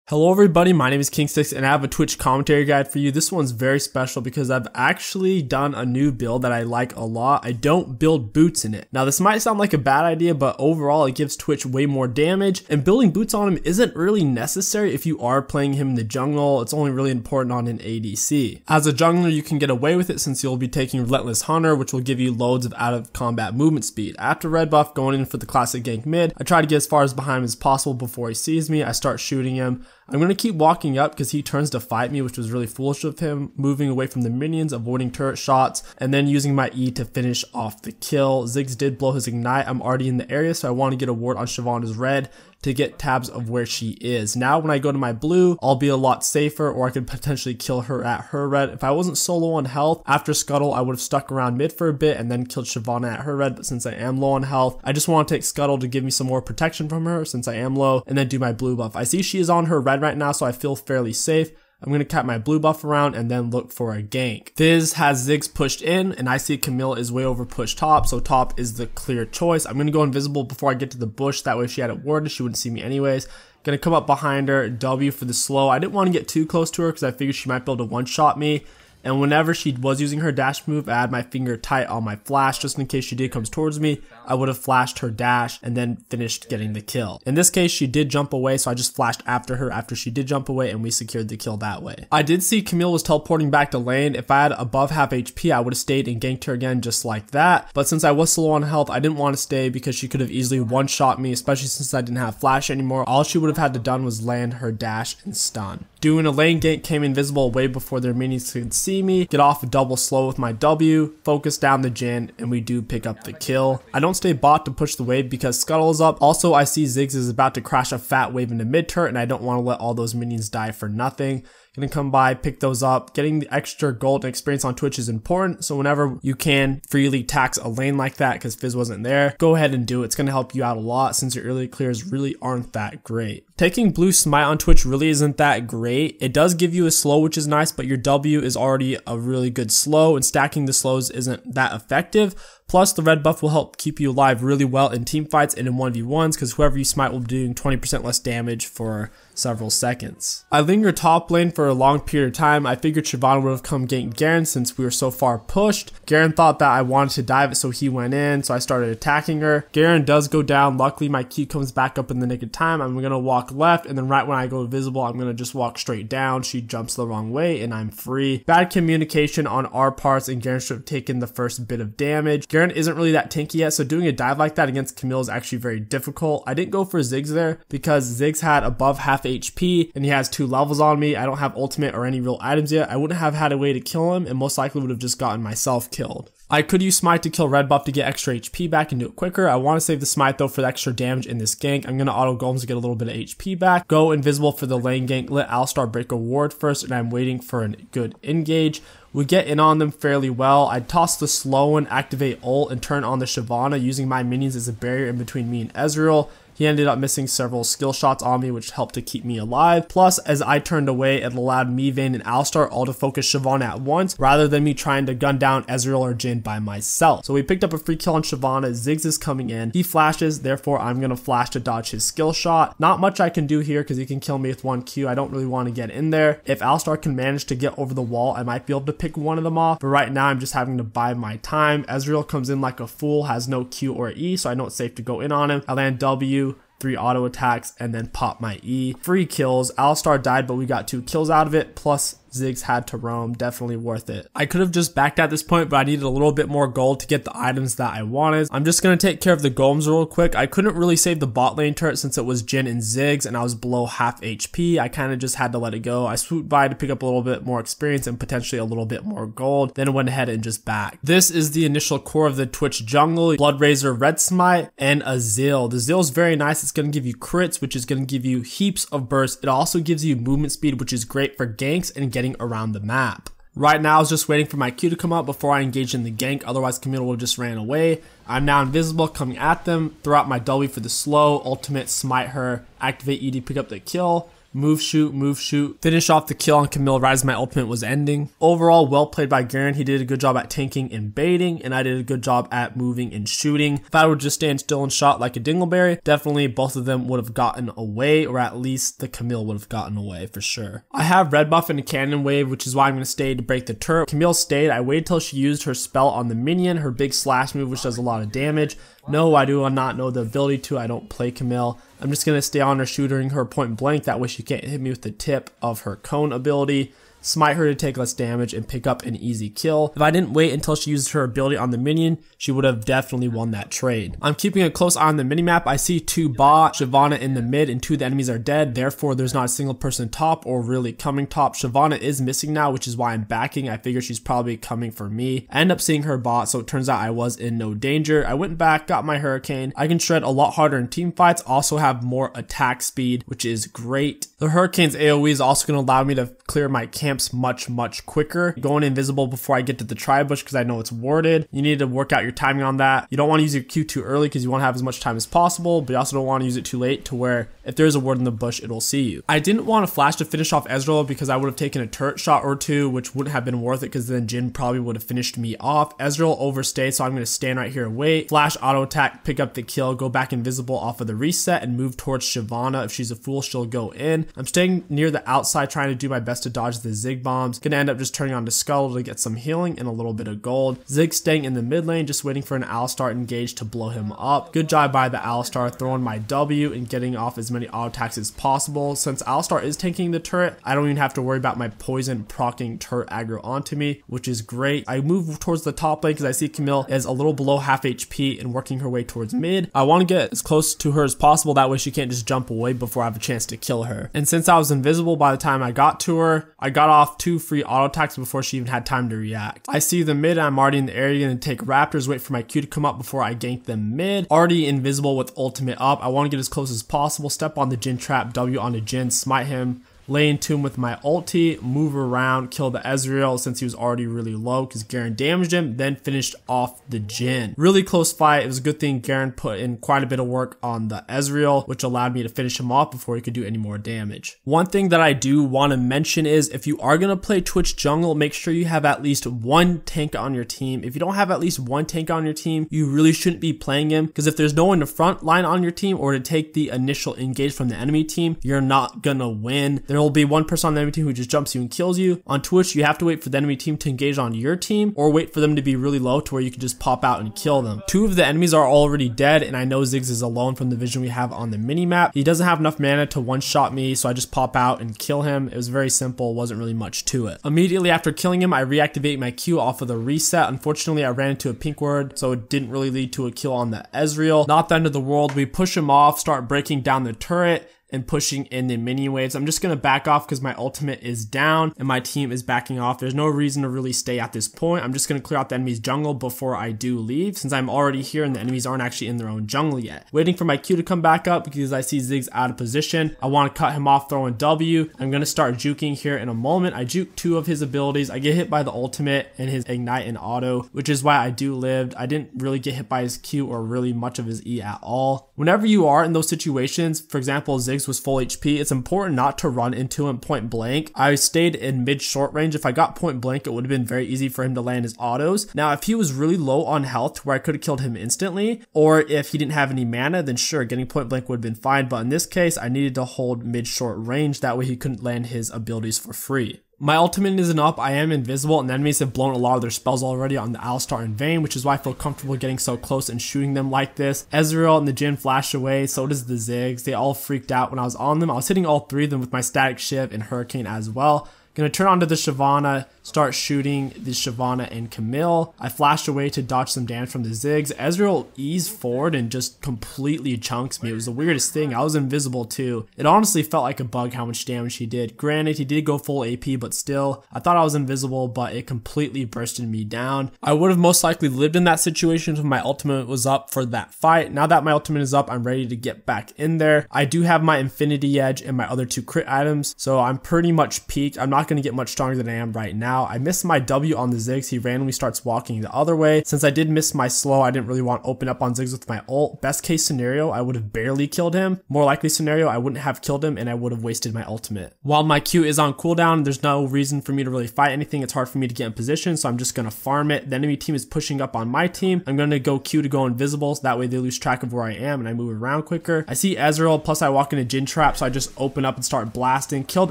Hello everybody, my name is KingStix and I have a Twitch commentary guide for you. This one's very special because I've actually done a new build that I like a lot. I don't build boots in it. Now this might sound like a bad idea, but overall it gives Twitch way more damage, and building boots on him isn't really necessary if you are playing him in the jungle. It's only really important on an ADC. As a jungler you can get away with it since you'll be taking Relentless Hunter, which will give you loads of out of combat movement speed. After red buff, going in for the classic gank mid, I try to get as far as behind him as possible before he sees me. I start shooting him. I'm going to keep walking up because he turns to fight me, which was really foolish of him, moving away from the minions, avoiding turret shots, and then using my E to finish off the kill. Ziggs did blow his ignite. I'm already in the area, so I want to get a ward on Shyvana's red to get tabs of where she is. Now when I go to my blue, I'll be a lot safer, or I could potentially kill her at her red. If I wasn't so low on health, after Scuttle I would have stuck around mid for a bit and then killed Shyvana at her red, but since I am low on health, I just want to take Scuttle to give me some more protection from her since I am low, and then do my blue buff. I see she is on her red right now, so I feel fairly safe. I'm going to cap my blue buff around and then look for a gank. Fizz has Ziggs pushed in, and I see Camille is way over pushed top, so top is the clear choice. I'm going to go invisible before I get to the bush, that way if she had it warded, she wouldn't see me anyways. Gonna come up behind her, W for the slow. I didn't want to get too close to her because I figured she might be able to one-shot me. And whenever she was using her dash move, I had my finger tight on my flash just in case she did come towards me. I would have flashed her dash and then finished getting the kill. In this case, she did jump away, so I just flashed after her after she did jump away, and we secured the kill that way. I did see Camille was teleporting back to lane. If I had above half HP, I would have stayed and ganked her again just like that. But since I was slow on health, I didn't want to stay because she could have easily one-shot me, especially since I didn't have flash anymore. All she would have had to done was land her dash and stun. Doing a lane gank, came invisible way before their minions could see me, get off a double slow with my W, focus down the Jhin, and we do pick up the kill. I don't stay bot to push the wave because Scuttle is up. Also, I see Ziggs is about to crash a fat wave into mid turret, and I don't want to let all those minions die for nothing. Gonna come by, pick those up. Getting the extra gold and experience on Twitch is important, so whenever you can freely tax a lane like that because Fizz wasn't there, go ahead and do it. It's gonna help you out a lot since your early clears really aren't that great. Taking blue smite on Twitch really isn't that great. It does give you a slow, which is nice, but your W is already a really good slow, and stacking the slows isn't that effective. Plus, the red buff will help keep you alive really well in team fights and in 1v1s because whoever you smite will be doing 20% less damage for several seconds. I lingered top lane for a long period of time. I figured Shyvana would have come gank Garen since we were so far pushed. Garen thought that I wanted to dive it, so he went in, so I started attacking her. Garen does go down. Luckily, my Q comes back up in the nick of time. I'm going to walk left, and then right when I go visible, I'm going to just walk straight down. She jumps the wrong way, and I'm free. Bad communication on our parts, and Garen should have taken the first bit of damage. Garen isn't really that tanky yet, so doing a dive like that against Camille is actually very difficult. I didn't go for Ziggs there because Ziggs had above half HP and he has 2 levels on me. I don't have ultimate or any real items yet. I wouldn't have had a way to kill him and most likely would have just gotten myself killed. I could use smite to kill red buff to get extra HP back and do it quicker. I want to save the smite though for the extra damage in this gank. I'm going to auto golems to get a little bit of HP back. Go invisible for the lane gank. Let Alistar break a ward first, and I'm waiting for a good engage. We get in on them fairly well. I toss the slow one, activate ult, and turn on the Shyvana using my minions as a barrier in between me and Ezreal. He ended up missing several skill shots on me, which helped to keep me alive. Plus, as I turned away, it allowed me, Vayne, and Alistar all to focus Shyvana at once, rather than me trying to gun down Ezreal or Jhin by myself. So we picked up a free kill on Shyvana. Ziggs is coming in. He flashes, therefore I'm going to flash to dodge his skill shot. Not much I can do here because he can kill me with 1 Q. I don't really want to get in there. If Alistar can manage to get over the wall, I might be able to pick one of them off, but right now I'm just having to buy my time. Ezreal comes in like a fool, has no Q or E, so I know it's safe to go in on him. I land W, 3 auto attacks, and then pop my E. Free kills. Alistar died, but we got 2 kills out of it, plus Ziggs had to roam. Definitely worth it. I could have just backed at this point, but I needed a little bit more gold to get the items that I wanted. I'm just going to take care of the golems real quick. I couldn't really save the bot lane turret since it was Jhin and Ziggs, and I was below half HP. I kind of just had to let it go. I swooped by to pick up a little bit more experience and potentially a little bit more gold, then went ahead and just backed. This is the initial core of the Twitch jungle. Blood Razor, Red Smite, and a Zill. The Zill is very nice. It's going to give you crits, which is going to give you heaps of burst. It also gives you movement speed, which is great for ganks and getting around the map. Right now I was just waiting for my Q to come up before I engaged in the gank, otherwise Camille would have just ran away. I'm now invisible, coming at them, throw out my W for the slow, ultimate, smite her, activate ED, pick up the kill. move, shoot, finish off the kill on Camille right as my ultimate was ending. Overall, well played by Garen. He did a good job at tanking and baiting, and I did a good job at moving and shooting. If I would just stand still and shot like a dingleberry, definitely both of them would have gotten away, or at least the Camille would have gotten away for sure. I have red buff and a cannon wave, which is why I'm going to stay to break the turret. Camille stayed. I waited till she used her spell on the minion, her big slash move, which does a lot of damage. No, I do not know the ability to. I don't play Camille. I'm just going to stay on her, shooting her point blank. That way she can't hit me with the tip of her cone ability. Smite her to take less damage and pick up an easy kill. If I didn't wait until she used her ability on the minion, she would have definitely won that trade. I'm keeping a close eye on the minimap. I see 2 bot, Shyvana in the mid, and 2 of the enemies are dead. Therefore, there's not a single person top or really coming top. Shyvana is missing now, which is why I'm backing. I figure she's probably coming for me. I end up seeing her bot, so it turns out I was in no danger. I went back, got my hurricane. I can shred a lot harder in team fights, also have more attack speed, which is great. The hurricane's AoE is also going to allow me to clear my camps much quicker. Going invisible before I get to the tri-bush because I know it's warded. You need to work out your timing on that. You don't want to use your Q too early because you want to have as much time as possible, but you also don't want to use it too late to where if there's a ward in the bush, it'll see you. I didn't want to flash to finish off Ezreal because I would have taken a turret shot or 2, which wouldn't have been worth it because then Jhin probably would have finished me off. Ezreal overstayed, so I'm going to stand right here and wait. Flash, auto attack, pick up the kill, go back invisible off of the reset and move towards Shyvana. If she's a fool, she'll go in. I'm staying near the outside trying to do my best to dodge the Zig bombs. Gonna end up just turning on to Scuttle to get some healing and a little bit of gold. Zig staying in the mid lane, just waiting for an Alistar engage to blow him up. Good job by the Alistar throwing my W and getting off as many auto attacks as possible. Since Alistar is tanking the turret, I don't even have to worry about my poison proccing turret aggro onto me, which is great. I move towards the top lane because I see Camille is a little below half HP and working her way towards mid. I want to get as close to her as possible, that way she can't just jump away before I have a chance to kill her. And since I was invisible by the time I got to her, I got off 2 free auto attacks before she even had time to react. I see the mid, I'm already in the area, gonna take Raptors, wait for my Q to come up before I gank them mid. Already invisible with ultimate up. I want to get as close as possible, step on the Jhin trap, W onto Jhin, smite him, lay into him with my ulti, move around, kill the Ezreal since he was already really low because Garen damaged him, then finished off the Jhin. Really close fight. It was a good thing Garen put in quite a bit of work on the Ezreal, which allowed me to finish him off before he could do any more damage. One thing that I do want to mention is if you are going to play Twitch jungle, make sure you have at least 1 tank on your team. If you don't have at least 1 tank on your team, you really shouldn't be playing him because if there's no one in the front line on your team or to take the initial engage from the enemy team, you're not gonna win. There will be one person on the enemy team who just jumps you and kills you. On Twitch, you have to wait for the enemy team to engage on your team or wait for them to be really low to where you can just pop out and kill them. 2 of the enemies are already dead and I know Ziggs is alone from the vision we have on the mini-map. He doesn't have enough mana to one-shot me, so I just pop out and kill him. It was very simple, wasn't really much to it. Immediately after killing him, I reactivate my Q off of the reset. Unfortunately, I ran into a pink ward, so it didn't really lead to a kill on the Ezreal. Not the end of the world. We push him off, start breaking down the turret and pushing in the minion waves. I'm just going to back off because my ultimate is down and my team is backing off. There's no reason to really stay at this point. I'm just going to clear out the enemy's jungle before I do leave since I'm already here and the enemies aren't actually in their own jungle yet. Waiting for my Q to come back up because I see Ziggs out of position. I want to cut him off throwing W. I'm going to start juking here in a moment. I juke 2 of his abilities. I get hit by the ultimate and his ignite and auto, which is why I do lived. I didn't really get hit by his Q or really much of his E at all. Whenever you are in those situations, for example, Ziggs was full HP, it's important not to run into him point blank. I stayed in mid short range. If I got point blank, it would have been very easy for him to land his autos. Now, if he was really low on health where I could have killed him instantly, or if he didn't have any mana, then sure, getting point blank would have been fine. But in this case, I needed to hold mid short range. That way he couldn't land his abilities for free. My ultimate isn't up, I am invisible, and the enemies have blown a lot of their spells already on the Alistar and Vayne, which is why I feel comfortable getting so close and shooting them like this. Ezreal and the Jhin flashed away, so does the Ziggs. They all freaked out when I was on them. I was hitting all 3 of them with my static shiv and hurricane as well. Gonna turn onto the Shyvana, start shooting the Shyvana and Camille. I flashed away to dodge some damage from the Ziggs. Ezreal eased forward and just completely chunks me. It was the weirdest thing. I was invisible too. It honestly felt like a bug how much damage he did. Granted, he did go full AP, but still, I thought I was invisible, but it completely bursted me down. I would have most likely lived in that situation if my ultimate was up for that fight. Now that my ultimate is up, I'm ready to get back in there. I do have my Infinity Edge and my other 2 crit items, so I'm pretty much peaked. I'm not not going to get much stronger than I am right now. I missed my W on the Ziggs. He randomly starts walking the other way. Since I did miss my slow, I didn't really want to open up on Ziggs with my ult. Best case scenario, I would have barely killed him. More likely scenario, I wouldn't have killed him and I would have wasted my ultimate. While my Q is on cooldown, there's no reason for me to really fight anything. It's hard for me to get in position, so I'm just going to farm it. The enemy team is pushing up on my team. I'm going to go Q to go invisible, so that way they lose track of where I am and I move around quicker. I see Ezreal, plus I walk into Jin trap, so I just open up and start blasting. Killed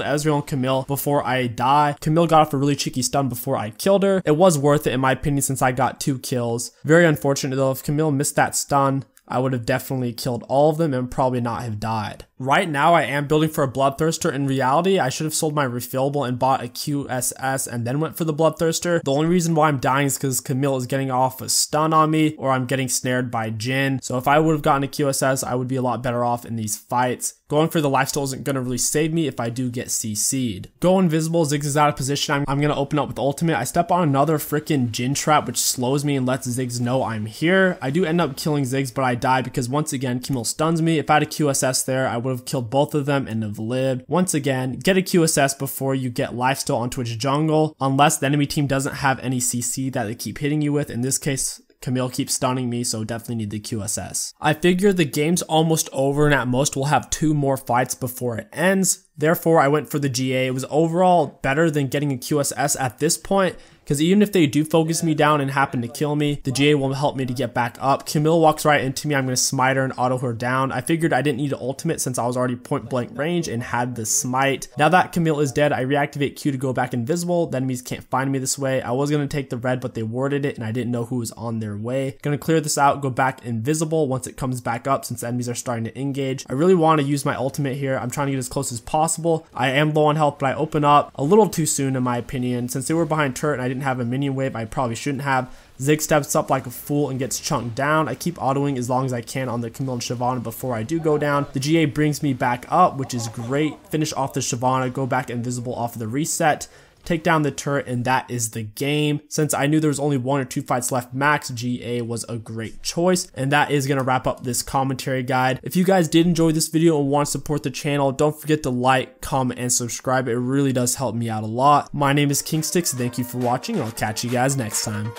Ezreal and Camille before I die. Camille got off a really cheeky stun before I killed her. It was worth it in my opinion since I got 2 kills. Very unfortunate though, if Camille missed that stun, I would have definitely killed all of them and probably not have died. Right now, I am building for a Bloodthirster. In reality, I should have sold my refillable and bought a QSS and then went for the Bloodthirster. The only reason why I'm dying is because Camille is getting off a stun on me or I'm getting snared by Jin. So if I would have gotten a QSS, I would be a lot better off in these fights. Going for the lifesteal isn't going to really save me if I do get CC'd. Go invisible, Ziggs is out of position. I'm going to open up with ultimate. I step on another freaking Jin trap, which slows me and lets Ziggs know I'm here. I do end up killing Ziggs, but I die because once again, Camille stuns me. If I had a QSS there, I would have killed both of them and have lived. Once again, get a QSS before you get lifesteal on Twitch jungle, unless the enemy team doesn't have any CC that they keep hitting you with. In this case, Camille keeps stunning me, so definitely need the QSS. I figure the game's almost over and at most we'll have 2 more fights before it ends. Therefore, I went for the GA. It was overall better than getting a QSS at this point, because even if they do focus me down and happen to kill me, the GA will help me to get back up. Camille walks right into me. I'm going to smite her and auto her down. I figured I didn't need an ultimate since I was already point blank range and had the smite. Now that Camille is dead, I reactivate Q to go back invisible. The enemies can't find me this way. I was going to take the red, but they warded it and I didn't know who was on their way. Going to clear this out, go back invisible once it comes back up since enemies are starting to engage. I really want to use my ultimate here. I'm trying to get as close as possible. I am low on health, but I open up a little too soon in my opinion. Since they were behind turret and I didn't have a minion wave, I probably shouldn't have. Ziggs steps up like a fool and gets chunked down. I keep autoing as long as I can on the Camille and Shyvana before I do go down. The GA brings me back up, which is great. Finish off the Shyvana, go back invisible off of the reset, take down the turret, and that is the game. Since I knew there was only 1 or 2 fights left max, GA was a great choice. And that is going to wrap up this commentary guide. If you guys did enjoy this video and want to support the channel, don't forget to like, comment, and subscribe. It really does help me out a lot. My name is KingStix. Thank you for watching, and I'll catch you guys next time.